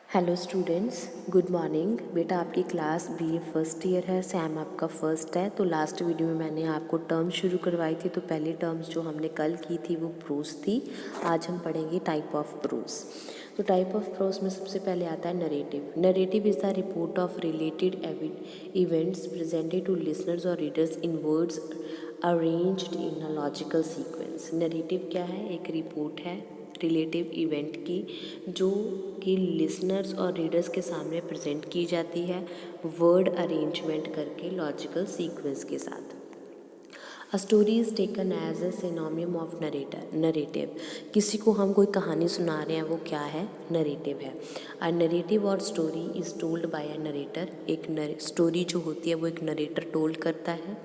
Hello students, good morning. बेटा आपकी class BA first year है, सैम आपका फर्स्ट है। तो लास्ट वीडियो में मैंने आपको टर्म शुरू करवाई थी। तो पहली टर्म्स जो हमने कल की थी वो प्रोज थी। आज हम पढ़ेंगे टाइप ऑफ प्रोज। तो टाइप ऑफ प्रोज में सबसे पहले आता है narrative. Narrative is the report of related events presented to listeners और readers in words arranged in a logical sequence. Narrative क्या है? एक रिपोर्ट है रिलेटिव इवेंट की जो कि लिसनर्स और रीडर्स के सामने प्रेजेंट की जाती है वर्ड अरेंजमेंट करके लॉजिकल सीक्वेंस के साथ। A story is taken as a synonym of narrative. किसी को हम कोई कहानी सुना रहे हैं, वो क्या है? नरेटिव है। अ नरेटिव और story is told by a narrator. एक स्टोरी जो होती है वो एक नरेटर टोल्ड करता है।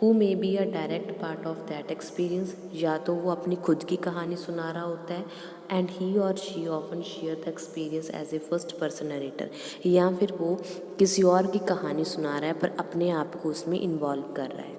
Who may be a direct part of that experience. या तो वो अपनी खुद की कहानी सुना रहा होता है एंड ही और she often share the experience as a first person narrator, या फिर वो किसी और की कहानी सुना रहा है पर अपने आप को उसमें इन्वॉल्व कर रहा है।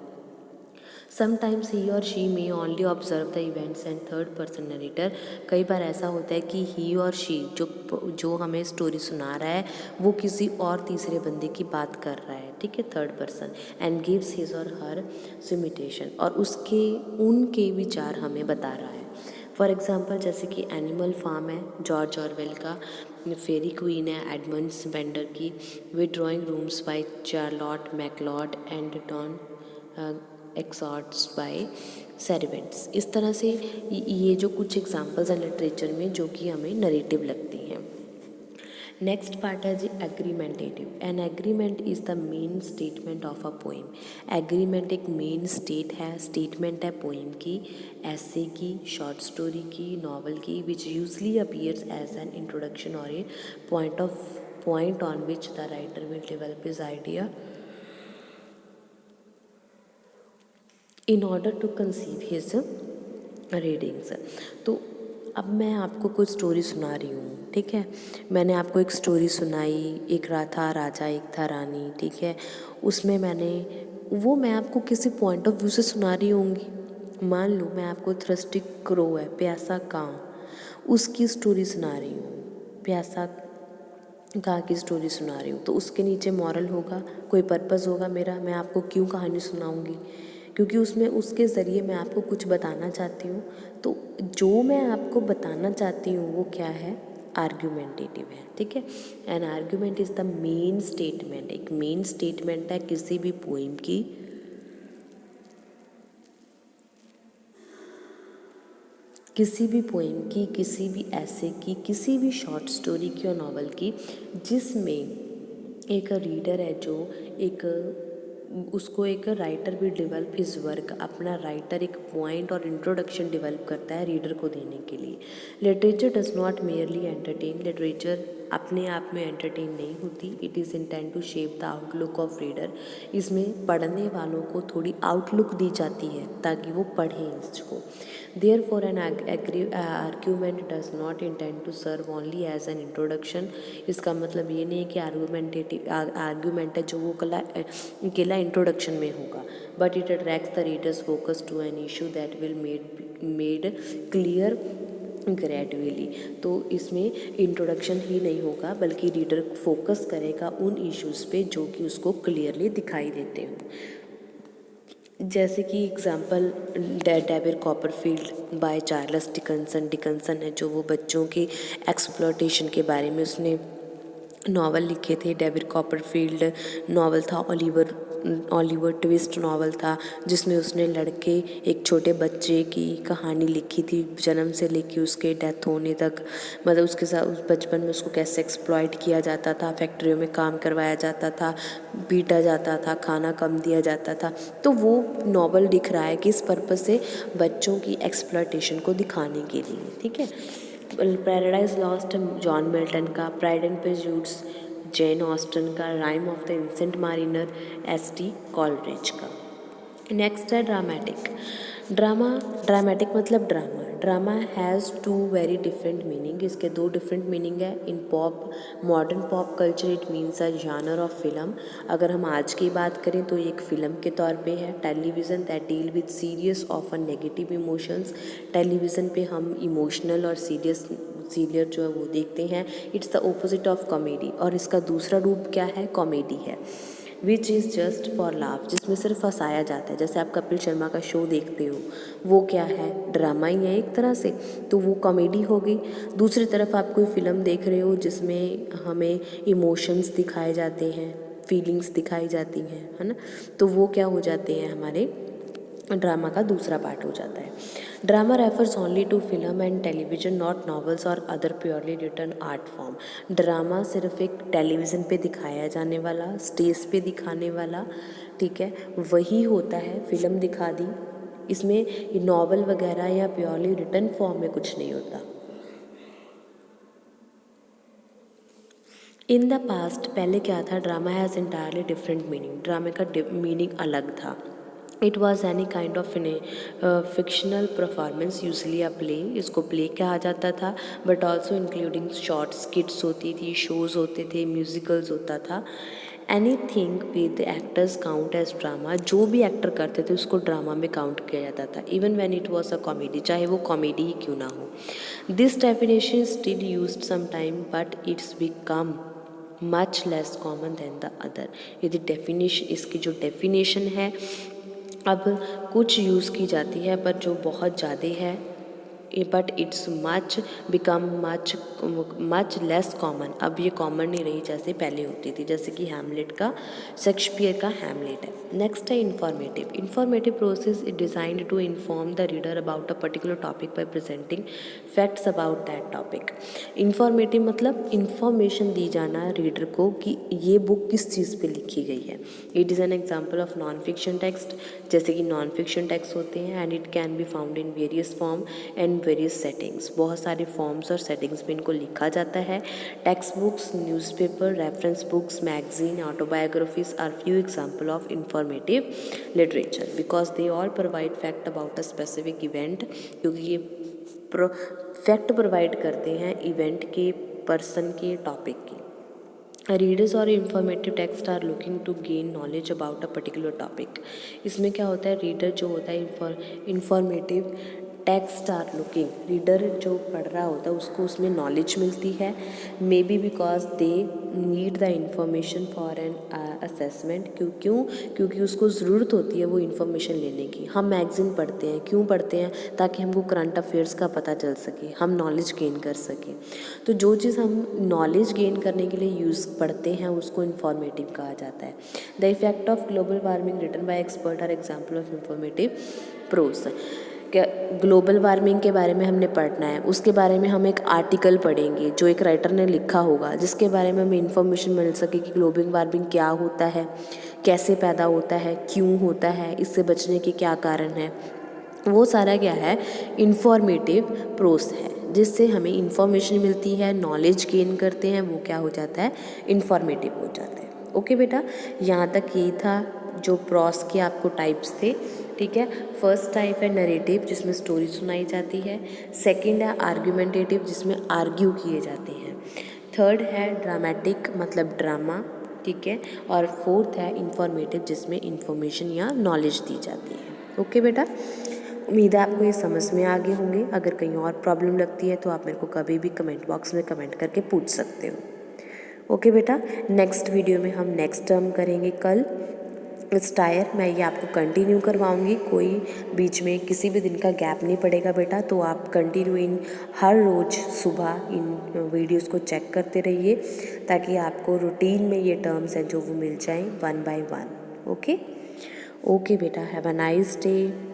समटाइम्स ही और she may only observe the events and third person narrator. कई बार ऐसा होता है कि ही और शी जो हमें स्टोरी सुना रहा है वो किसी और तीसरे बंदे की बात कर रहा है, ठीक है, third person, and gives his और हर सिमिटेशन, और उसके उनके विचार हमें बता रहा है। फॉर एग्जाम्पल जैसे कि एनिमल फार्म है जॉर्ज ऑरवेल का, फेरी क्वीन है एडमंड स्पेंडर की, withdrawing rooms by Charlotte McLeod and Don Quixote by Cervantes. इस तरह से ये जो कुछ एग्जाम्पल्स हैं लिटरेचर में जो कि हमें नरेटिव लगती हैं। नेक्स्ट पार्ट है जी argumentative. An agreement is the main statement of a poem. Agreement एक मेन स्टेटमेंट है पोइम की, ऐसे की, शॉर्ट स्टोरी की, नॉवल की, which usually appears as an introduction और a point on which the writer will develop his idea in order to conceive his readings. तो अब मैं आपको कुछ स्टोरी सुना रही हूँ, ठीक है। मैंने आपको एक स्टोरी सुनाई, एक था राजा एक था रानी, ठीक है। उसमें मैं आपको किसी पॉइंट ऑफ व्यू से सुना रही होंगी। मान लो मैं आपको थ्रस्टिक क्रो है, प्यासा कां, उसकी स्टोरी सुना रही हूँ, प्यासा कां की स्टोरी सुना रही हूँ। तो उसके नीचे मॉरल होगा, कोई पर्पस होगा मेरा, मैं आपको क्यों कहानी सुनाऊँगी, क्योंकि उसमें उसके ज़रिए मैं आपको कुछ बताना चाहती हूँ। तो जो मैं आपको बताना चाहती हूँ वो क्या है? आर्ग्यूमेंटेटिव है, ठीक है। An argument is the main statement. एक मेन स्टेटमेंट है किसी भी पोइम की, किसी भी पोइम की, किसी भी ऐसे की, किसी भी शॉर्ट स्टोरी की और नॉवल की, जिसमें एक रीडर है जो एक उसको एक राइटर भी डेवलप हिज वर्क, अपना राइटर एक पॉइंट और इंट्रोडक्शन डेवलप करता है रीडर को देने के लिए। Literature does not merely entertain. Literature अपने आप में एंटरटेन नहीं होती। It is intend to shape the outlook of reader. इसमें पढ़ने वालों को थोड़ी आउटलुक दी जाती है ताकि वो पढ़ें इसको। Therefore, an argument does not intend to serve only as an introduction. इसका मतलब ये नहीं है कि आर्ग्यूमेंट है जो वो अकेला इंट्रोडक्शन में होगा, but it attracts the readers focus to an issue that will made clear gradually. तो इसमें इंट्रोडक्शन ही नहीं होगा बल्कि रीडर फोकस करेगा उन इश्यूज़ पे जो कि उसको क्लियरली दिखाई देते हों। जैसे कि example David Copperfield by Charles Dickenson है, जो वो बच्चों के एक्सप्लॉयटेशन के बारे में उसने नॉवल लिखे थे। डेविड कॉपरफील्ड नॉवल था ऑलिवर ट्विस्ट नॉवल था, जिसमें उसने लड़के एक छोटे बच्चे की कहानी लिखी थी, जन्म से लेके उसके डेथ होने तक, मतलब उसके साथ उस बचपन में उसको कैसे एक्सप्लॉइट किया जाता था, फैक्ट्रियों में काम करवाया जाता था, पीटा जाता था, खाना कम दिया जाता था। तो वो नॉवल दिख रहा है किस पर्पस से? बच्चों की एक्सप्लॉयटेशन को दिखाने के लिए, ठीक है। पैराडाइज लॉस्ट जॉन मिल्टन का, Pride and Prejudice Jane Austen का, rime of the ancient mariner S T. Coleridge का। नेक्स्ट है ड्रामेटिक। ड्रामेटिक मतलब drama has two very different meaning. इसके दो डिफरेंट मीनिंग है। In modern pop culture it means a genre of film. अगर हम आज की बात करें तो एक फ़िल्म के तौर पे है। Television that deal with serious often negative emotions. Television पे हम इमोशनल और सीरियस सीरियल जो है वो देखते हैं। It's the opposite of comedy. और इसका दूसरा रूप क्या है, कॉमेडी है, which is just for laugh, जिसमें सिर्फ हंसाया जाता है। जैसे आप कपिल शर्मा का शो देखते हो, वो क्या है, ड्रामा ही है एक तरह से, तो वो कॉमेडी हो गई। दूसरी तरफ आप कोई फिल्म देख रहे हो जिसमें हमें इमोशंस दिखाए जाते हैं, फीलिंग्स दिखाई जाती हैं, है ना, तो वो क्या हो जाते हैं, हमारे ड्रामा का दूसरा पार्ट हो जाता है। Drama refers only to film and television, not novels और other purely written art form. Drama सिर्फ एक टेलीविज़न पे दिखाया जाने वाला, स्टेज पे दिखाने वाला, ठीक है, वही होता है। फिल्म दिखा दी, इसमें नॉवल वगैरह या प्योरली रिटन फॉर्म में कुछ नहीं होता। इन द पास्ट, पहले क्या था, drama has entirely different meaning, ड्रामे का मीनिंग अलग था। It was any kind of fictional performance, usually a play, इसको प्ले कहा जाता था, but also including short skits होती थी, शोज़ होते थे, म्यूजिकल्स होता था। Anything with actors count as drama, जो भी एक्टर करते थे उसको ड्रामा में काउंट किया जाता था, even when it was a comedy, चाहे वो कॉमेडी ही क्यों ना हो। This definition still used some time but it's become much less common than the other. यदि डेफिनेशन, इसकी जो डेफिनेशन है अब कुछ यूज़ की जाती है, पर जो बहुत ज़्यादा है, but it's much become much less common. अब ये कॉमन नहीं रही जैसे पहले होती थी, जैसे कि हैमलेट का, शेक्सपियर का हैमलेट है। नेक्स्ट है informative. Informative process is designed to inform the reader about a particular topic by presenting facts about that topic. Informative मतलब इंफॉर्मेशन दी जाना रीडर को कि ये बुक किस चीज़ पे लिखी गई है। It is an example of non fiction text, जैसे कि नॉन फिक्शन टेक्स्ट होते हैं, and it can be found in various form and various settings. बहुत सारे फॉर्म्स और सेटिंग्स में इनको लिखा जाता है। Text books, newspaper, reference books, magazine, autobiographies are few example of informative literature because they all provide fact about a specific event, क्योंकि ये फैक्ट प्रोवाइड करते हैं इवेंट के, पर्सन के, टॉपिक के। रीडर्स और informative text are looking to gain knowledge about a particular topic. इसमें क्या होता है, रीडर जो होता है informative text are looking, reader जो पढ़ रहा होता है उसको उसमें नॉलेज मिलती है, may be because they need the information for an assessment. क्यों? क्योंकि उसको ज़रूरत होती है वो इन्फॉर्मेशन लेने की। हम मैगज़ीन पढ़ते हैं, क्यों पढ़ते हैं? ताकि हमको करंट अफेयर्स का पता चल सके, हम नॉलेज गेन कर सकें। तो जो चीज़ हम नॉलेज गेन करने के लिए यूज़ पढ़ते हैं उसको इंफॉर्मेटिव कहा जाता है। The effect of global warming written by expert are example of informative prose. क्या ग्लोबल वार्मिंग के बारे में हमने पढ़ना है, उसके बारे में हम एक आर्टिकल पढ़ेंगे जो एक राइटर ने लिखा होगा, जिसके बारे में हमें इन्फॉर्मेशन मिल सके कि ग्लोबल वार्मिंग क्या होता है, कैसे पैदा होता है, क्यों होता है, इससे बचने के क्या कारण हैं। वो सारा क्या है, इंफॉर्मेटिव प्रोस है, जिससे हमें इंफॉर्मेशन मिलती है, नॉलेज गेन करते हैं, वो क्या हो जाता है, इंफॉर्मेटिव हो जाता है। ओके बेटा, यहाँ तक यही था जो प्रोस के आपको टाइप्स थे, ठीक है। फर्स्ट टाइप है नरेटिव, जिसमें स्टोरी सुनाई जाती है। सेकंड है आर्ग्यूमेंटेटिव, जिसमें आर्ग्यू किए जाते हैं। थर्ड है ड्रामेटिक, मतलब ड्रामा, ठीक है। और फोर्थ है इंफॉर्मेटिव, जिसमें इंफॉर्मेशन या नॉलेज दी जाती है। ओके बेटा, उम्मीद है आपको ये समझ में आ गए होंगे। अगर कहीं और प्रॉब्लम लगती है तो आप मेरे को कभी भी कमेंट बॉक्स में कमेंट करके पूछ सकते हो। ओके बेटा, नेक्स्ट वीडियो में हम नेक्स्ट टर्म करेंगे कल स्टायर। मैं ये आपको कंटिन्यू करवाऊंगी, कोई बीच में किसी भी दिन का गैप नहीं पड़ेगा बेटा। तो आप कंटिन्यू इन हर रोज़ सुबह इन वीडियोस को चेक करते रहिए, ताकि आपको रूटीन में ये टर्म्स हैं जो वो मिल जाएं 1 by 1। ओके बेटा, हैव अ नाइस डे।